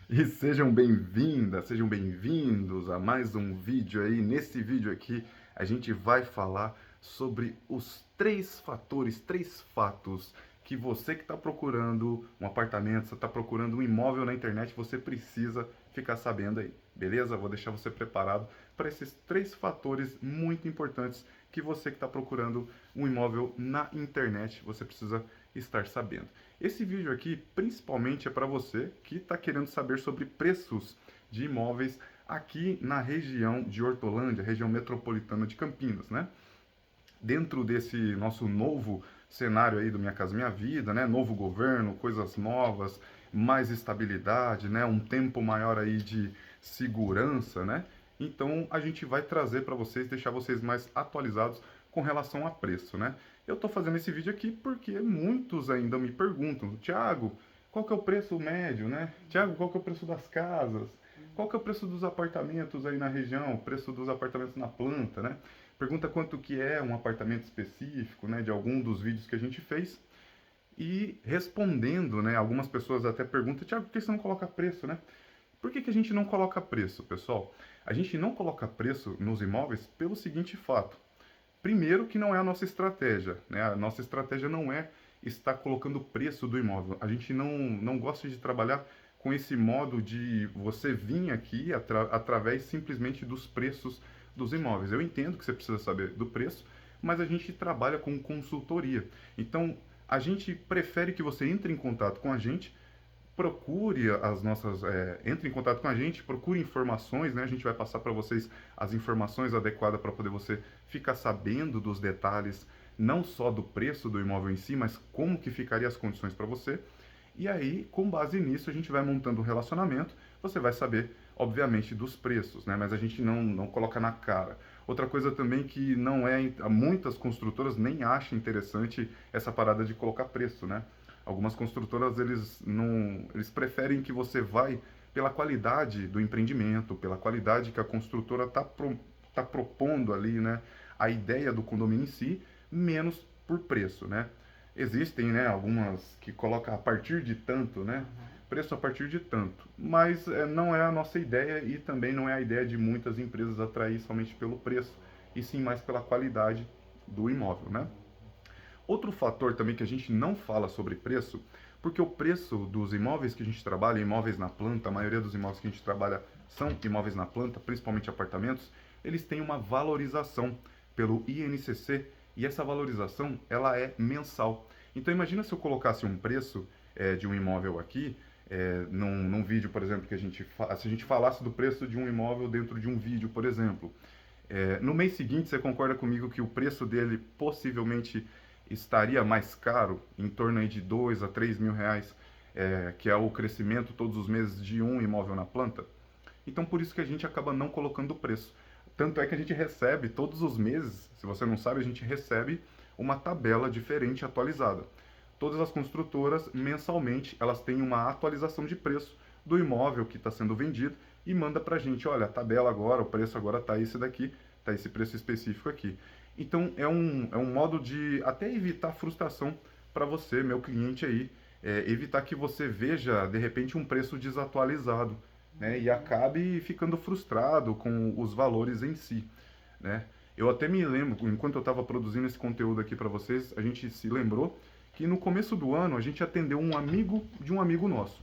E sejam bem-vindas, sejam bem-vindos a mais um vídeo aí. Nesse vídeo aqui, a gente vai falar sobre os três fatores, três fatos que você que está procurando um apartamento, você está procurando um imóvel na internet, você precisa ficar sabendo aí, beleza? Vou deixar você preparado para esses três fatores muito importantes que você que está procurando um imóvel na internet, você precisa estar sabendo. Esse vídeo aqui principalmente é para você que está querendo saber sobre preços de imóveis aqui na região de Hortolândia, região metropolitana de Campinas, né? Dentro desse nosso novo cenário aí do Minha Casa Minha Vida, né? Novo governo, coisas novas, mais estabilidade, né? Um tempo maior aí de segurança, né? Então a gente vai trazer para vocês, deixar vocês mais atualizados com relação a preço, né? Eu estou fazendo esse vídeo aqui porque muitos ainda me perguntam, Thiago, qual que é o preço médio, né? Thiago, qual que é o preço das casas? Qual que é o preço dos apartamentos aí na região? O preço dos apartamentos na planta, né? Pergunta quanto que é um apartamento específico, né, de algum dos vídeos que a gente fez. E respondendo, né, algumas pessoas até perguntam, Tiago, por que você não coloca preço, né? Por que a gente não coloca preço, pessoal? A gente não coloca preço nos imóveis pelo seguinte fato. Primeiro que não é a nossa estratégia, né? A nossa estratégia não é estar colocando o preço do imóvel. A gente não gosta de trabalhar com esse modo de você vir aqui através simplesmente dos preços dos imóveis. Eu entendo que você precisa saber do preço, mas a gente trabalha com consultoria. Então, a gente prefere que você entre em contato com a gente, procure as nossas, entre em contato com a gente, procure informações, né? A gente vai passar para vocês as informações adequadas para poder você ficar sabendo dos detalhes, não só do preço do imóvel em si, mas como que ficaria as condições para você. E aí, com base nisso, a gente vai montando um relacionamento, você vai saber, obviamente, dos preços, né? Mas a gente não coloca na cara. Outra coisa também que não é, muitas construtoras nem acham interessante essa parada de colocar preço, né? Algumas construtoras eles preferem que você vai pela qualidade do empreendimento, pela qualidade que a construtora tá propondo ali, né? A ideia do condomínio em si, menos por preço, né? Existem, né, algumas que colocam a partir de tanto, né? Preço a partir de tanto. Mas não é a nossa ideia e também não é a ideia de muitas empresas atrair somente pelo preço, e sim mais pela qualidade do imóvel, né? Outro fator também que a gente não fala sobre preço, porque o preço dos imóveis que a gente trabalha, imóveis na planta, a maioria dos imóveis que a gente trabalha são imóveis na planta, principalmente apartamentos, eles têm uma valorização pelo INCC e essa valorização ela é mensal. Então imagina se eu colocasse um preço de um imóvel aqui, num vídeo, por exemplo, que se a gente falasse do preço de um imóvel dentro de um vídeo, por exemplo, no mês seguinte, você concorda comigo que o preço dele possivelmente estaria mais caro, em torno aí de 2 a 3 mil reais, que é o crescimento todos os meses de um imóvel na planta? Então, por isso que a gente acaba não colocando o preço. Tanto é que a gente recebe todos os meses, se você não sabe, a gente recebe uma tabela diferente atualizada. Todas as construtoras, mensalmente, elas têm uma atualização de preço do imóvel que está sendo vendido e manda para a gente, olha, a tabela agora, o preço agora está esse daqui, está esse preço específico aqui. Então é um modo de até evitar frustração para você, meu cliente aí, evitar que você veja de repente um preço desatualizado, né, e acabe ficando frustrado com os valores em si, né? Eu até me lembro, enquanto eu estava produzindo esse conteúdo aqui para vocês, a gente se lembrou que no começo do ano a gente atendeu um amigo de um amigo nosso.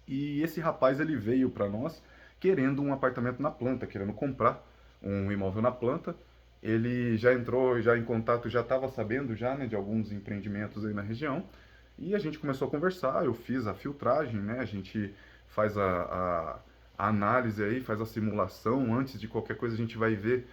E esse rapaz ele veio para nós querendo um apartamento na planta, querendo comprar um imóvel na planta. Ele já entrou já em contato, já estava sabendo já, né, de alguns empreendimentos aí na região. E a gente começou a conversar, eu fiz a filtragem, né? A gente faz a análise aí, faz a simulação. Antes de qualquer coisa a gente vai ver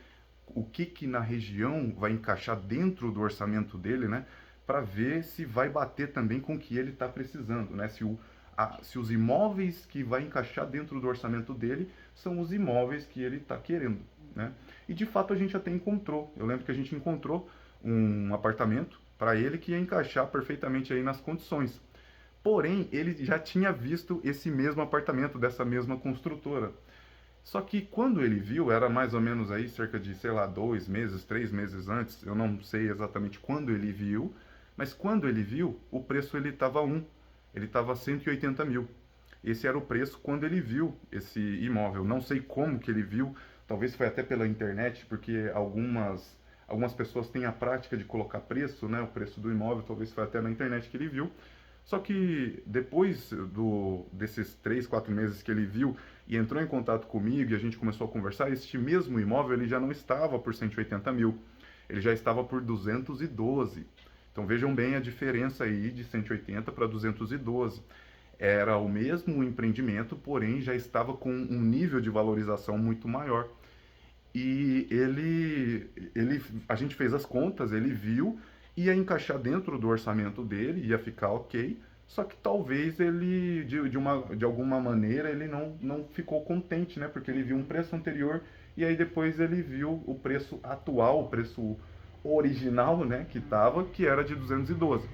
o que na região vai encaixar dentro do orçamento dele, né? Para ver se vai bater também com o que ele está precisando, né? Se os imóveis que vai encaixar dentro do orçamento dele são os imóveis que ele está querendo, né? E de fato a gente até encontrou. Eu lembro que a gente encontrou um apartamento para ele que ia encaixar perfeitamente aí nas condições. Porém, ele já tinha visto esse mesmo apartamento dessa mesma construtora. Só que quando ele viu, era mais ou menos aí cerca de, sei lá, 2 meses, 3 meses antes, eu não sei exatamente quando ele viu, mas quando ele viu, o preço ele estava ele estava 180 mil. esse era o preço quando ele viu esse imóvel. Não sei como que ele viu, talvez foi até pela internet, porque algumas pessoas têm a prática de colocar preço, né, o preço do imóvel, talvez foi até na internet que ele viu. Só que depois desses 3, 4 meses que ele viu e entrou em contato comigo e a gente começou a conversar, este mesmo imóvel ele já não estava por 180 mil, ele já estava por 212. Então vejam bem a diferença aí de 180 para 212. Era o mesmo empreendimento, porém já estava com um nível de valorização muito maior. E a gente fez as contas, ele viu, ia encaixar dentro do orçamento dele, ia ficar ok, só que talvez ele, de alguma maneira, ele não ficou contente, né? Porque ele viu um preço anterior e aí depois ele viu o preço atual, o preço original, né, que era de 212.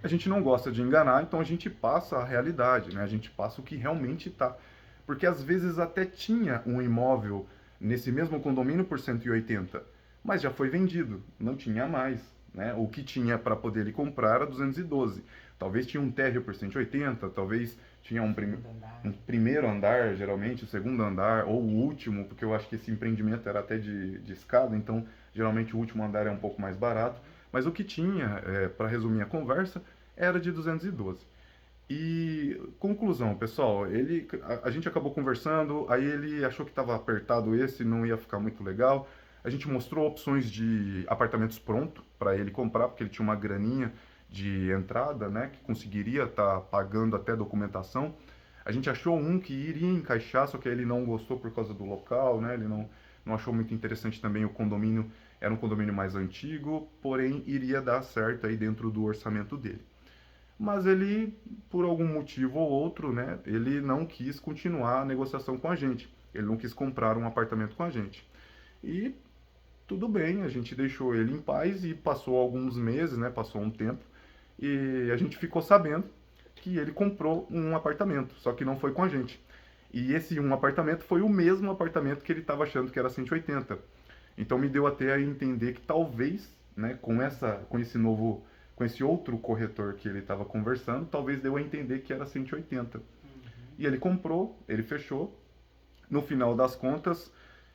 A gente não gosta de enganar, então a gente passa a realidade, né? A gente passa o que realmente está. Porque às vezes até tinha um imóvel nesse mesmo condomínio por 180, mas já foi vendido, não tinha mais, né? O que tinha para poder ele comprar era 212. Talvez tinha um térreo por 180, talvez tinha um primeiro andar, geralmente, o segundo andar, ou o último, porque eu acho que esse empreendimento era até de escada, então geralmente o último andar é um pouco mais barato. Mas o que tinha, para resumir a conversa, era de 212. E conclusão, pessoal, a gente acabou conversando, aí ele achou que estava apertado esse, não ia ficar muito legal. A gente mostrou opções de apartamentos pronto para ele comprar, porque ele tinha uma graninha de entrada, né, que conseguiria estar pagando até documentação. A gente achou um que iria encaixar, só que ele não gostou por causa do local, né? Ele não achou muito interessante também o condomínio, era um condomínio mais antigo, porém iria dar certo aí dentro do orçamento dele. Mas ele, por algum motivo ou outro, né, ele não quis continuar a negociação com a gente. Ele não quis comprar um apartamento com a gente. E tudo bem, a gente deixou ele em paz e passou alguns meses, né, passou um tempo, e a gente ficou sabendo que ele comprou um apartamento, só que não foi com a gente. E esse um apartamento foi o mesmo apartamento que ele estava achando que era 180. Então me deu até a entender que talvez, né, com esse outro corretor que ele estava conversando, talvez deu a entender que era 180. E ele comprou, ele fechou. No final das contas,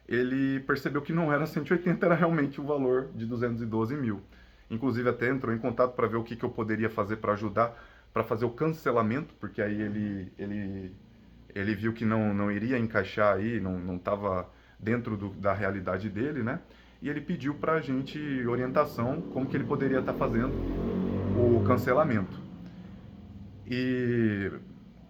ele percebeu que não era 180, era realmente o valor de 212 mil. Inclusive até entrou em contato para ver o que eu poderia fazer para ajudar, para fazer o cancelamento, porque aí ele viu que não iria encaixar aí, não estava dentro da realidade dele, né? E ele pediu para a gente orientação como que ele poderia estar fazendo o cancelamento. E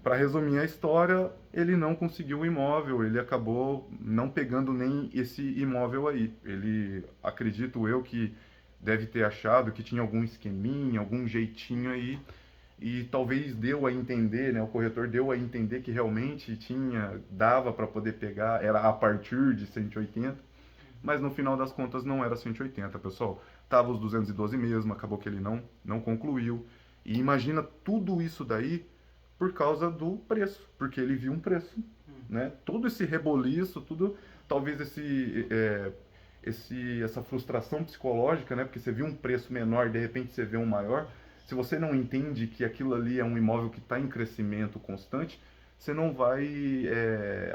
para resumir a história, ele não conseguiu o imóvel, ele acabou não pegando nem esse imóvel aí. Ele, acredito eu, que deve ter achado que tinha algum esqueminha, algum jeitinho aí, e talvez deu a entender, né, o corretor deu a entender que realmente dava para poder pegar, era a partir de 180, mas no final das contas não era 180, pessoal. Tava os 212 mesmo, acabou que ele não concluiu. E imagina tudo isso daí por causa do preço, porque ele viu um preço, né? Todo esse reboliço, tudo, talvez essa frustração psicológica, né? Porque você viu um preço menor, de repente você vê um maior. Se você não entende que aquilo ali é um imóvel que está em crescimento constante, você não vai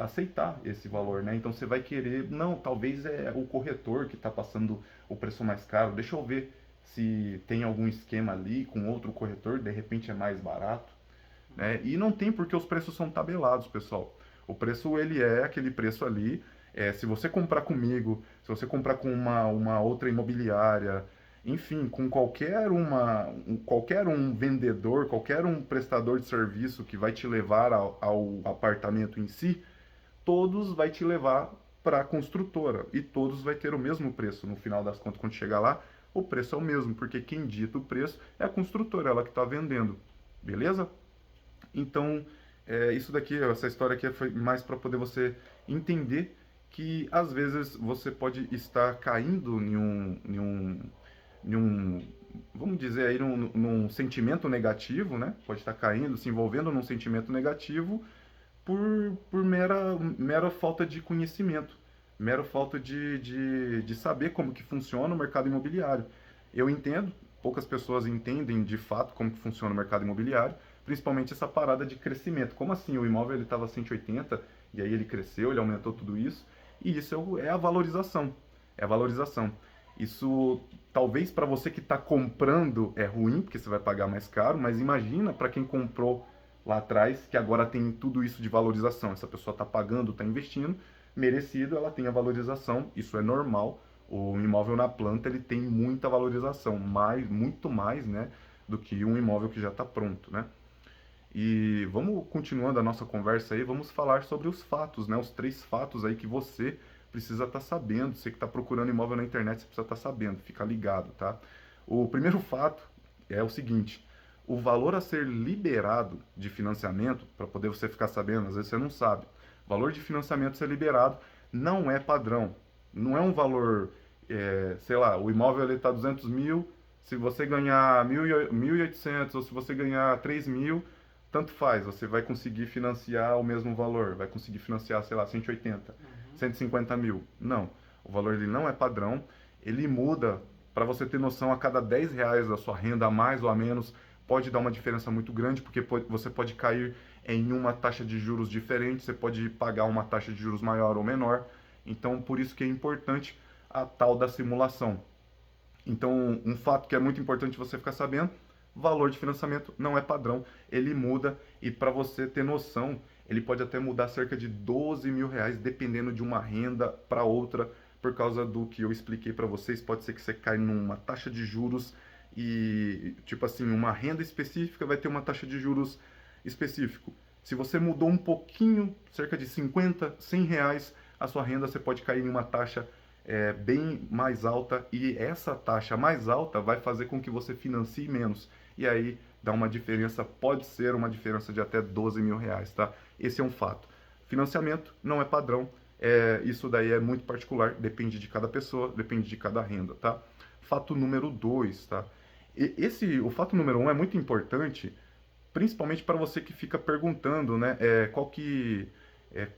aceitar esse valor, né? Então você vai querer, não, talvez é o corretor que está passando o preço mais caro, deixa eu ver se tem algum esquema ali com outro corretor, de repente é mais barato, né? E não tem porque os preços são tabelados, pessoal. O preço, ele é aquele preço ali, se você comprar comigo, se você comprar com uma outra imobiliária, enfim, com qualquer um vendedor, qualquer um prestador de serviço que vai te levar ao apartamento em si, todos vai te levar para a construtora e todos vai ter o mesmo preço. No final das contas, quando chegar lá, o preço é o mesmo, porque quem dita o preço é a construtora, ela que está vendendo. Beleza? Então, isso daqui, essa história aqui foi mais para poder você entender que às vezes você pode estar caindo em um, vamos dizer aí, num sentimento negativo, né? Pode estar caindo, se envolvendo num sentimento negativo por mera falta de conhecimento, mera falta de saber como que funciona o mercado imobiliário. Eu entendo, poucas pessoas entendem de fato como que funciona o mercado imobiliário, principalmente essa parada de crescimento. Como assim? O imóvel ele estava 180 e aí ele cresceu, ele aumentou tudo isso, e isso é a valorização. É a valorização. Isso talvez para você que está comprando é ruim, porque você vai pagar mais caro, mas imagina para quem comprou lá atrás, que agora tem tudo isso de valorização. Essa pessoa está pagando, está investindo, merecido, ela tem a valorização, isso é normal. O imóvel na planta ele tem muita valorização, muito mais, né, do que um imóvel que já está pronto, né? E vamos continuando a nossa conversa aí, vamos falar sobre os fatos, né? Os 3 fatos aí que você precisa estar sabendo. Você que está procurando imóvel na internet, você precisa estar sabendo, fica ligado, tá? O primeiro fato é o seguinte: o valor a ser liberado de financiamento, para poder você ficar sabendo, às vezes você não sabe, o valor de financiamento a ser liberado não é padrão, não é um valor, sei lá, o imóvel está 200 mil, se você ganhar 1.800 ou se você ganhar 3 mil, tanto faz, você vai conseguir financiar o mesmo valor, vai conseguir financiar, sei lá, 180, 150 mil. Não, o valor ele não é padrão, ele muda, para você ter noção, a cada 10 reais da sua renda, a mais ou a menos, pode dar uma diferença muito grande, porque você pode cair em uma taxa de juros diferente, você pode pagar uma taxa de juros maior ou menor, então por isso que é importante a tal da simulação. Então, um fato que é muito importante você ficar sabendo: valor de financiamento não é padrão, ele muda, e para você ter noção, ele pode até mudar cerca de 12 mil reais, dependendo de uma renda para outra, por causa do que eu expliquei para vocês. Pode ser que você caia numa taxa de juros e, tipo assim, uma renda específica vai ter uma taxa de juros específico. Se você mudou um pouquinho, cerca de 50, 100 reais, a sua renda, você pode cair em uma taxa bem mais alta, e essa taxa mais alta vai fazer com que você financie menos. E aí dá uma diferença, pode ser uma diferença de até 12 mil reais, tá? Esse é um fato. Financiamento não é padrão, isso daí é muito particular, depende de cada pessoa, depende de cada renda, tá? Fato número 2, tá? O fato número 1 é muito importante, principalmente para você que fica perguntando, né, qual que é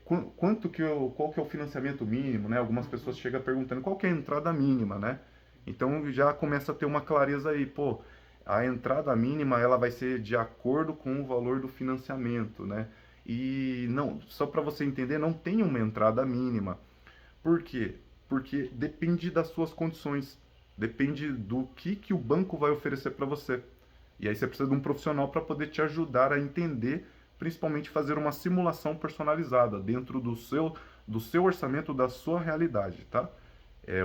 o financiamento mínimo, né? Algumas pessoas chegam perguntando qual que é a entrada mínima, né? Então já começa a ter uma clareza aí, pô, a entrada mínima ela vai ser de acordo com o valor do financiamento, né? E não, só para você entender, não tem uma entrada mínima. Por quê? Porque depende das suas condições, depende do que o banco vai oferecer para você. E aí você precisa de um profissional para poder te ajudar a entender, principalmente fazer uma simulação personalizada dentro do seu orçamento, da sua realidade, tá?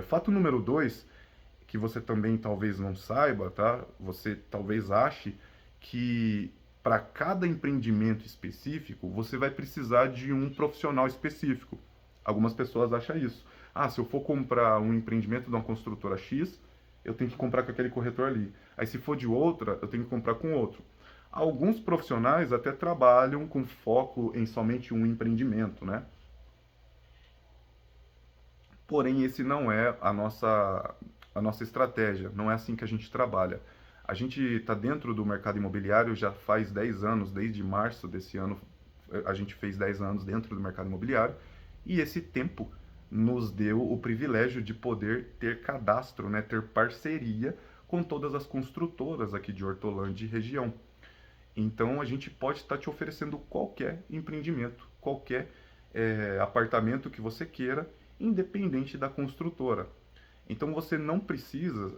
Fato número 2, que você também talvez não saiba, tá? Você talvez ache que para cada empreendimento específico, você vai precisar de um profissional específico. Algumas pessoas acham isso. Ah, se eu for comprar um empreendimento de uma construtora X, eu tenho que comprar com aquele corretor ali. Aí se for de outra, eu tenho que comprar com outro. Alguns profissionais até trabalham com foco em somente um empreendimento, né? Porém, esse não é a nossa estratégia, não é assim que a gente trabalha. A gente está dentro do mercado imobiliário já faz 10 anos, desde março desse ano a gente fez 10 anos dentro do mercado imobiliário, e esse tempo nos deu o privilégio de poder ter cadastro, né, ter parceria com todas as construtoras aqui de Hortolândia e região. Então a gente pode estar te oferecendo qualquer empreendimento, qualquer apartamento que você queira, independente da construtora. Então você não precisa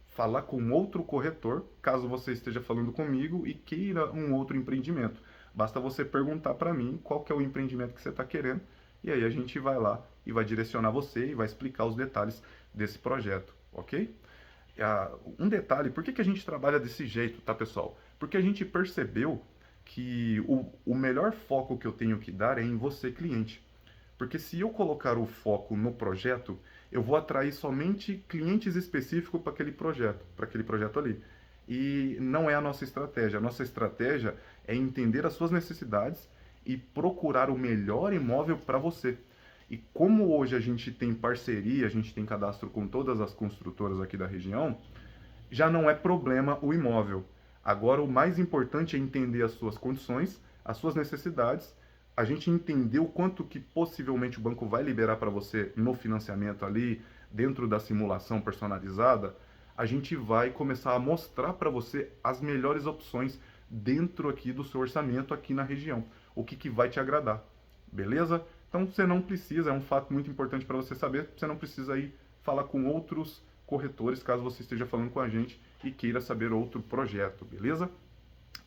falar com outro corretor, caso você esteja falando comigo e queira um outro empreendimento. Basta você perguntar para mim qual que é o empreendimento que você está querendo, e aí a gente vai lá e vai direcionar você e vai explicar os detalhes desse projeto, ok? Um detalhe: por que a gente trabalha desse jeito, tá, pessoal? Porque a gente percebeu que o melhor foco que eu tenho que dar é em você, cliente. Porque se eu colocar o foco no projeto, eu vou atrair somente clientes específicos para aquele projeto ali. E não é a nossa estratégia. A nossa estratégia é entender as suas necessidades e procurar o melhor imóvel para você. E como hoje a gente tem parceria, a gente tem cadastro com todas as construtoras aqui da região, já não é problema o imóvel. Agora o mais importante é entender as suas condições, as suas necessidades, a gente entender o quanto que possivelmente o banco vai liberar para você no financiamento ali, dentro da simulação personalizada. A gente vai começar a mostrar para você as melhores opções dentro aqui do seu orçamento aqui na região. O que vai te agradar, beleza? Então você não precisa, é um fato muito importante para você saber, você não precisa ir falar com outros corretores, caso você esteja falando com a gente e queira saber outro projeto, beleza?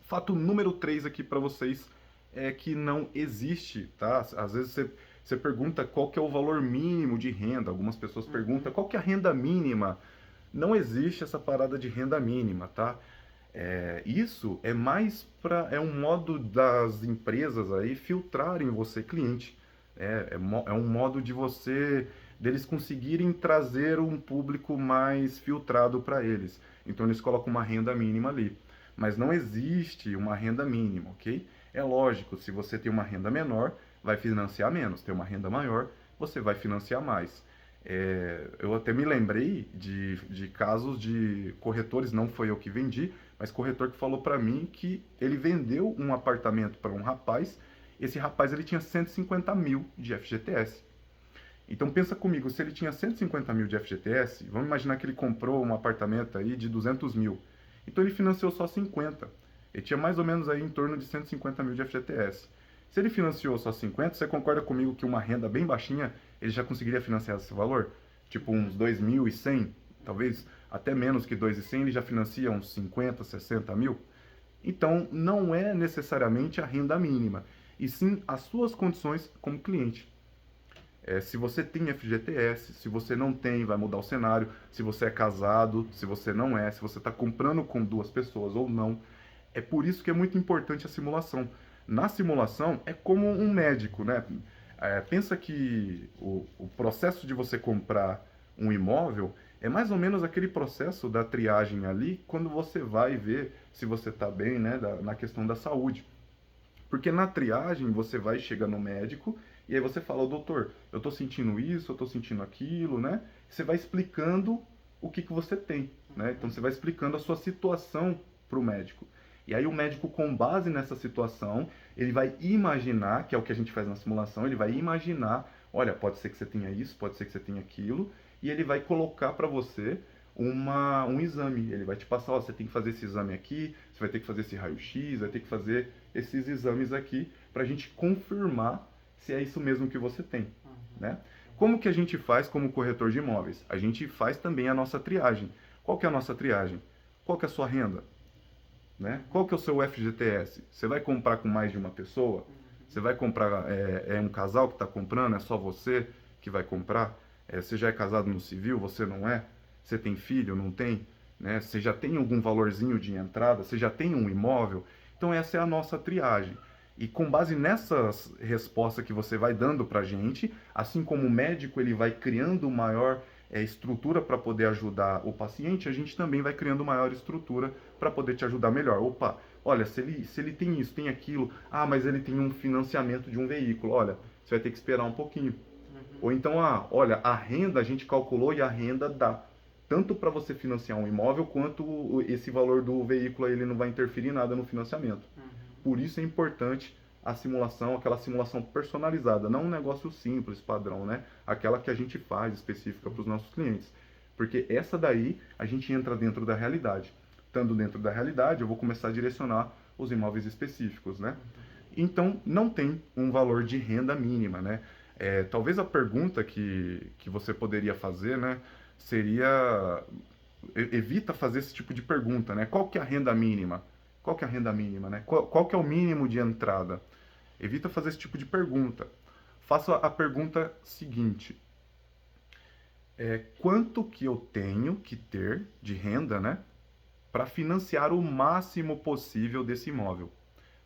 Fato número 3 aqui para vocês é que não existe, tá? Às vezes você pergunta qual que é o valor mínimo de renda, algumas pessoas perguntam qual que é a renda mínima. Não existe essa parada de renda mínima, tá? Isso é mais é um modo das empresas aí filtrarem você, cliente. É um modo de deles conseguirem trazer um público mais filtrado para eles. Então eles colocam uma renda mínima ali. Mas não existe uma renda mínima, ok? É lógico, se você tem uma renda menor, vai financiar menos. Tem uma renda maior, você vai financiar mais. Eu até me lembrei de casos de corretores, não foi eu que vendi, mas corretor que falou para mim que ele vendeu um apartamento para um rapaz. Esse rapaz ele tinha 150 mil de FGTS. Então pensa comigo, se ele tinha 150 mil de FGTS, vamos imaginar que ele comprou um apartamento aí de 200 mil. Então ele financiou só 50. Ele tinha mais ou menos aí em torno de 150 mil de FGTS. Se ele financiou só 50, você concorda comigo que uma renda bem baixinha, ele já conseguiria financiar esse valor? Tipo uns 2.100, talvez até menos que 2.100, ele já financia uns 50, 60 mil? Então não é necessariamente a renda mínima, e sim as suas condições como cliente. Se você tem FGTS, se você não tem, vai mudar o cenário. Se você é casado, se você não é, se você está comprando com duas pessoas ou não. É por isso que é muito importante a simulação. Na simulação, é como um médico, né? Pensa que o processo de você comprar um imóvel é mais ou menos aquele processo da triagem ali, quando você vai ver se você está bem, né, na questão da saúde. Porque na triagem você vai chegar no médico e aí você fala, doutor, eu estou sentindo isso, eu estou sentindo aquilo, né? Você vai explicando o que você tem, né? Então você vai explicando a sua situação para o médico. E aí o médico, com base nessa situação, ele vai imaginar, que é o que a gente faz na simulação, ele vai imaginar, olha, pode ser que você tenha isso, pode ser que você tenha aquilo, e ele vai colocar para você um exame. Ele vai te passar, ó, você tem que fazer esse exame aqui, você vai ter que fazer esse raio-x, vai ter que fazer esses exames aqui para a gente confirmar se é isso mesmo que você tem, né? Como que a gente faz como corretor de imóveis? A gente faz também a nossa triagem. Qual que é a nossa triagem? Qual que é a sua renda? Né? Qual que é o seu FGTS? Você vai comprar com mais de uma pessoa? Você vai comprar, é um casal que está comprando? É só você que vai comprar? Você já é casado no civil? Você não é? Você tem filho? Não tem? Né? Você já tem algum valorzinho de entrada? Você já tem um imóvel? Então essa é a nossa triagem. E com base nessas respostas que você vai dando para a gente, assim como o médico ele vai criando maior estrutura para poder ajudar o paciente, a gente também vai criando maior estrutura para poder te ajudar melhor. Opa, olha, se ele tem isso, tem aquilo, mas ele tem um financiamento de um veículo, olha, você vai ter que esperar um pouquinho. Ou então, olha, a renda a gente calculou e a renda dá. Tanto para você financiar um imóvel, quanto esse valor do veículo ele não vai interferir em nada no financiamento. Por isso é importante a simulação, aquela simulação personalizada, não um negócio simples, padrão, né? Aquela que a gente faz específica para os nossos clientes. Porque essa daí a gente entra dentro da realidade. Estando dentro da realidade, eu vou começar a direcionar os imóveis específicos, né? Então, não tem um valor de renda mínima, né? Talvez a pergunta que você poderia fazer, né, seria... Evita fazer esse tipo de pergunta, né? Qual que é a renda mínima? Qual que é a renda mínima, né? Qual que é o mínimo de entrada? Evita fazer esse tipo de pergunta. Faça a pergunta seguinte. Quanto que eu tenho que ter de renda, né, para financiar o máximo possível desse imóvel?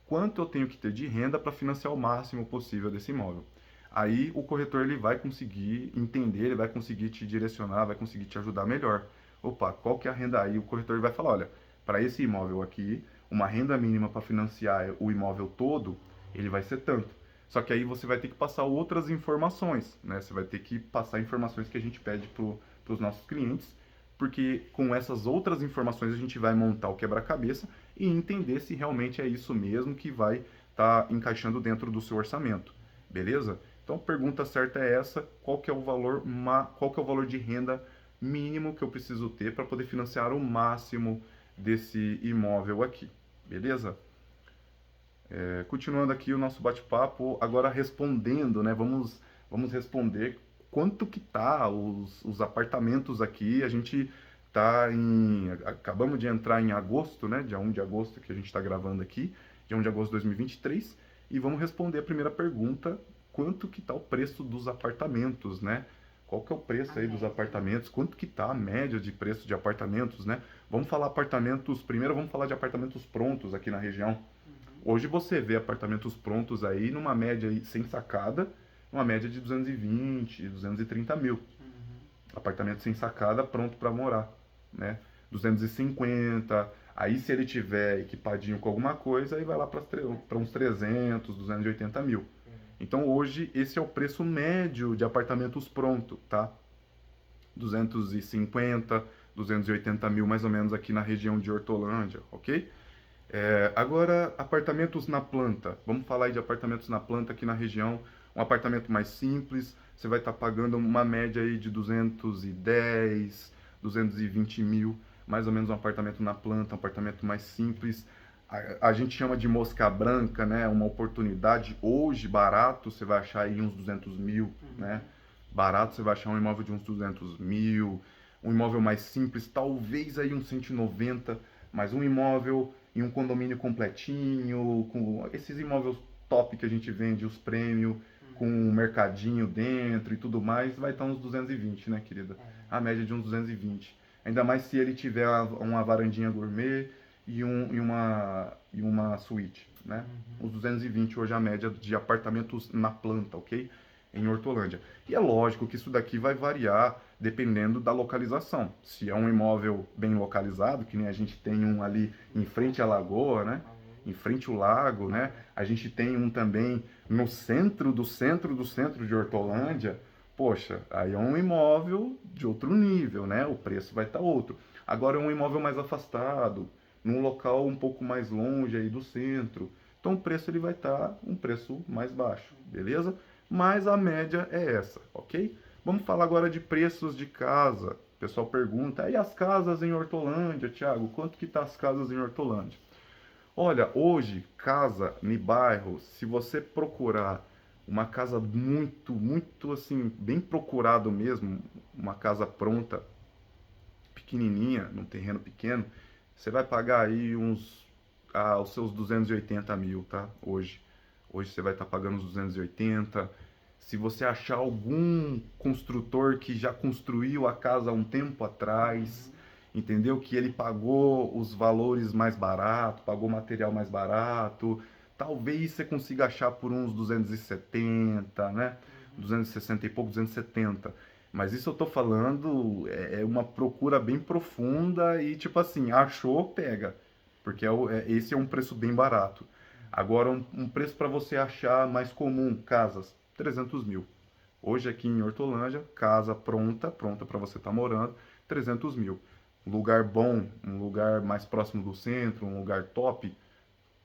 Quanto eu tenho que ter de renda para financiar o máximo possível desse imóvel? Aí o corretor ele vai conseguir entender, ele vai conseguir te direcionar, vai conseguir te ajudar melhor. Opa, qual que é a renda? Aí o corretor vai falar, olha, para esse imóvel aqui, uma renda mínima para financiar o imóvel todo, ele vai ser tanto. Só que aí você vai ter que passar outras informações, né? Você vai ter que passar informações que a gente pede para os nossos clientes, porque com essas outras informações a gente vai montar o quebra-cabeça e entender se realmente é isso mesmo que vai estar encaixando dentro do seu orçamento, beleza? Então a pergunta certa é essa: qual que é o valor de renda mínimo que eu preciso ter para poder financiar o máximo desse imóvel aqui, beleza? Continuando aqui o nosso bate-papo, agora respondendo, né? Vamos responder quanto que tá os apartamentos aqui. A gente acabamos de entrar em agosto, né? Dia 1 de agosto que a gente está gravando aqui, dia 1 de agosto de 2023, e vamos responder a primeira pergunta, quanto que tá o preço dos apartamentos, né? Qual que é o preço aí dos apartamentos? Quanto que tá a média de preço de apartamentos, né? Vamos falar apartamentos, primeiro vamos falar de apartamentos prontos aqui na região. Hoje você vê apartamentos prontos aí numa média aí, sem sacada, uma média de 220, 230 mil. Apartamento sem sacada pronto para morar, né? 250, aí se ele tiver equipadinho com alguma coisa, aí vai lá para uns 300, 280 mil. Então hoje esse é o preço médio de apartamentos pronto, tá? 250, 280 mil mais ou menos aqui na região de Hortolândia, ok? Agora, apartamentos na planta. Vamos falar aí de apartamentos na planta aqui na região. Um apartamento mais simples, você vai estar pagando uma média aí de 210, 220 mil, mais ou menos um apartamento na planta, um apartamento mais simples. A gente chama de mosca branca, né? Uma oportunidade. Hoje, barato, você vai achar aí uns 200 mil, né? Barato, você vai achar um imóvel de uns 200 mil. Um imóvel mais simples, talvez aí uns 190, mas um imóvel em um condomínio completinho, com esses imóveis top que a gente vende, os prêmios, com um mercadinho dentro e tudo mais, vai estar uns 220, né, querida? A média de uns 220. Ainda mais se ele tiver uma varandinha gourmet e uma suíte, né? Uns 220 hoje a média de apartamentos na planta, ok? Em Hortolândia. E é lógico que isso daqui vai variar dependendo da localização. Se é um imóvel bem localizado, que nem a gente tem um ali em frente à lagoa, né? Em frente ao lago, né? A gente tem um também no centro do centro do centro de Hortolândia. Poxa, aí é um imóvel de outro nível, né? O preço vai estar outro. Agora é um imóvel mais afastado, num local um pouco mais longe aí do centro. Então o preço ele vai estar um preço mais baixo, beleza? Mas a média é essa, ok? Vamos falar agora de preços de casa. O pessoal pergunta, e as casas em Hortolândia, Thiago? Quanto que tá as casas em Hortolândia? Olha, hoje, casa em bairro, se você procurar uma casa muito, muito assim, bem procurado mesmo, uma casa pronta, pequenininha, num terreno pequeno, você vai pagar aí os seus 280 mil, tá? Hoje você vai estar pagando os 280. Se você achar algum construtor que já construiu a casa há um tempo atrás, entendeu? Que ele pagou os valores mais barato, pagou material mais barato, talvez você consiga achar por uns 270, né? 260 e pouco, 270. Mas isso eu tô falando é uma procura bem profunda e tipo assim, achou, pega. Porque esse é um preço bem barato. Agora, um preço para você achar mais comum, casas, 300 mil. Hoje aqui em Hortolândia, casa pronta, pronta para você estar morando, 300 mil. Um lugar bom, um lugar mais próximo do centro, um lugar top,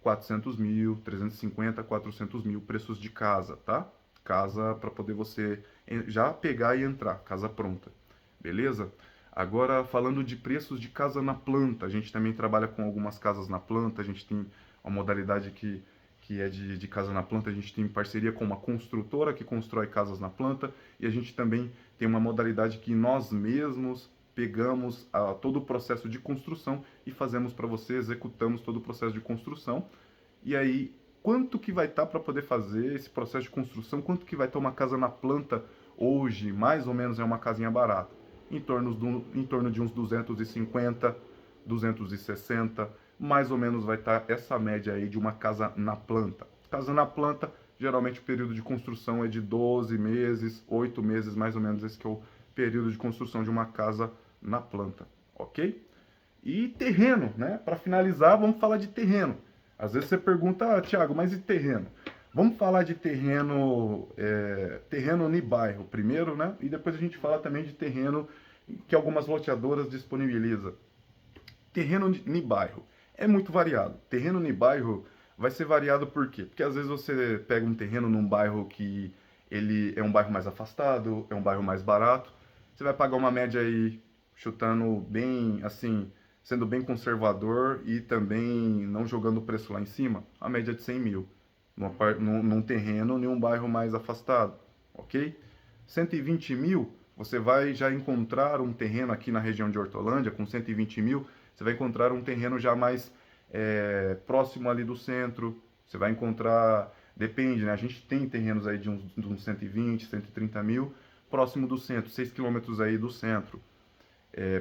400 mil, 350, 400 mil, preços de casa, tá? Casa para poder você já pegar e entrar, casa pronta, beleza? Agora, falando de preços de casa na planta, a gente também trabalha com algumas casas na planta, a gente tem uma modalidade que é de casa na planta, a gente tem parceria com uma construtora que constrói casas na planta e a gente também tem uma modalidade que nós mesmos pegamos todo o processo de construção e fazemos para você, executamos todo o processo de construção. E aí, quanto que vai estar para poder fazer esse processo de construção? Quanto que vai estar uma casa na planta hoje? Mais ou menos é uma casinha barata. Em torno de uns 250, 260, mais ou menos vai estar essa média aí de uma casa na planta. Casa na planta, geralmente o período de construção é de 12 meses, 8 meses, mais ou menos esse que é o período de construção de uma casa na planta, ok? E terreno, né? Para finalizar, vamos falar de terreno. Às vezes você pergunta, Thiago, mas e terreno? Vamos falar de terreno, terreno no bairro primeiro, né? E depois a gente fala também de terreno que algumas loteadoras disponibilizam. Terreno no bairro é muito variado. Terreno no bairro vai ser variado por quê? Porque às vezes você pega um terreno num bairro que ele é um bairro mais afastado, é um bairro mais barato, você vai pagar uma média aí, chutando bem, assim, sendo bem conservador e também não jogando o preço lá em cima, a média de 100 mil, num terreno em um bairro mais afastado, ok? 120 mil, você vai já encontrar um terreno aqui na região de Hortolândia, com 120 mil, você vai encontrar um terreno já mais próximo ali do centro, você vai encontrar, depende, né? A gente tem terrenos aí de uns 120, 130 mil, próximo do centro, 6 quilômetros aí do centro.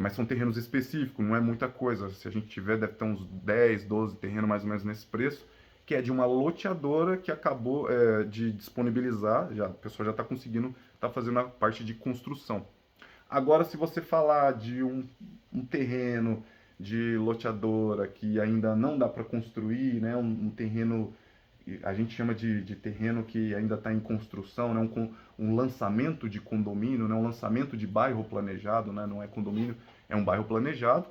Mas são terrenos específicos, não é muita coisa. Se a gente tiver, deve ter uns 10, 12 terrenos mais ou menos nesse preço, que é de uma loteadora que acabou de disponibilizar, já, a pessoa já está conseguindo, está fazendo a parte de construção. Agora, se você falar de um terreno de loteadora que ainda não dá para construir, né, um terreno, a gente chama de terreno que ainda está em construção, né, um lançamento de condomínio, né, um lançamento de bairro planejado, né, não é condomínio, é um bairro planejado,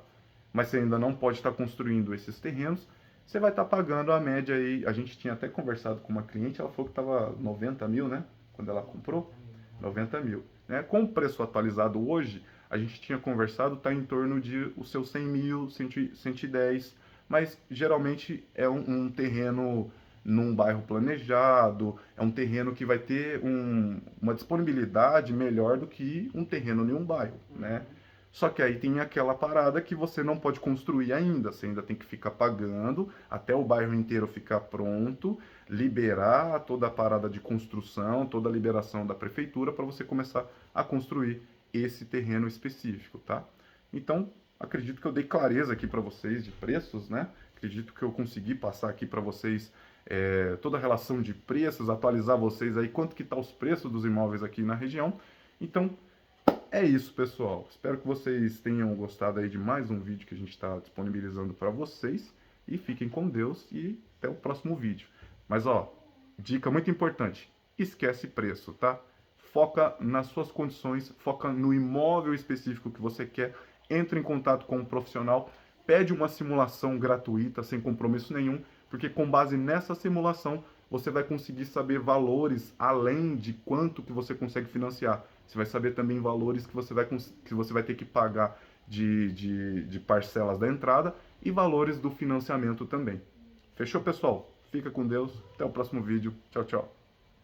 mas você ainda não pode estar construindo esses terrenos, você vai estar pagando a média aí. A gente tinha até conversado com uma cliente, ela falou que estava 90 mil, né, quando ela comprou, 90 mil. Né? Com o preço atualizado hoje, a gente tinha conversado, está em torno de os seus 100 mil, 110, mas geralmente é um terreno num bairro planejado, é um terreno que vai ter uma disponibilidade melhor do que um terreno em um bairro, né? Só que aí tem aquela parada que você não pode construir ainda, você ainda tem que ficar pagando até o bairro inteiro ficar pronto, liberar toda a parada de construção, toda a liberação da prefeitura para você começar a construir esse terreno específico, tá? Então, acredito que eu dei clareza aqui para vocês de preços, né? Acredito que eu consegui passar aqui para vocês toda a relação de preços, atualizar vocês aí quanto que tá os preços dos imóveis aqui na região. Então, é isso, pessoal. Espero que vocês tenham gostado aí de mais um vídeo que a gente está disponibilizando para vocês. E fiquem com Deus e até o próximo vídeo. Mas, ó, dica muito importante. Esquece preço, tá? Foca nas suas condições, foca no imóvel específico que você quer. Entre em contato com um profissional, pede uma simulação gratuita, sem compromisso nenhum, porque com base nessa simulação você vai conseguir saber valores além de quanto que você consegue financiar. Você vai saber também valores que você vai ter que pagar de parcelas da entrada e valores do financiamento também. Fechou, pessoal? Fica com Deus. Até o próximo vídeo. Tchau, tchau.